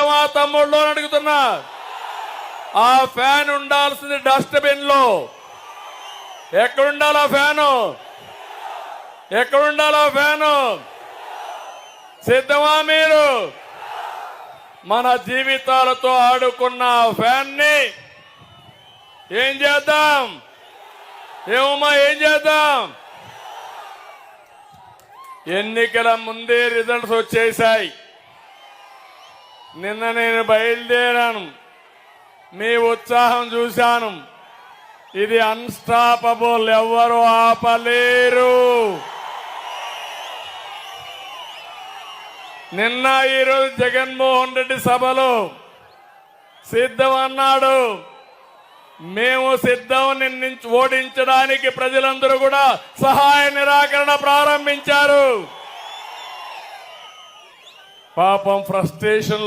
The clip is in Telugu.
సిద్ధమా తమ్ముళ్ళు అని అడుగుతున్నా. ఆ ఫ్యాన్ ఉండాల్సింది డస్ట్బిన్ లో. ఎక్కడుండాలి ఆ ఫ్యాను? ఎక్కడుండాలి ఆ ఫ్యాను? సిద్ధమా మీరు? మన జీవితాలతో ఆడుకున్న ఫ్యాన్ ని ఏం చేద్దాం? ఏమమ్మా ఏం చేద్దాం? ఎన్నికల ముందే రిజల్ట్స్ వచ్చేశాయి. నిన్న నేను బయలుదేరాను, మీ ఉత్సాహం చూశాను. ఇది అన్స్టాపబుల్, ఎవ్వరూ ఆపలేరు. నిన్న ఈరోజు జగన్మోహన్ రెడ్డి సభలో సిద్ధం అన్నాడు. మేము సిద్ధం నిన్ను ఓడించడానికి ప్రజలందరూ కూడా సహాయ నిరాకరణ ప్రారంభించారు. పాపం ఫ్రస్ట్రేషన్ లో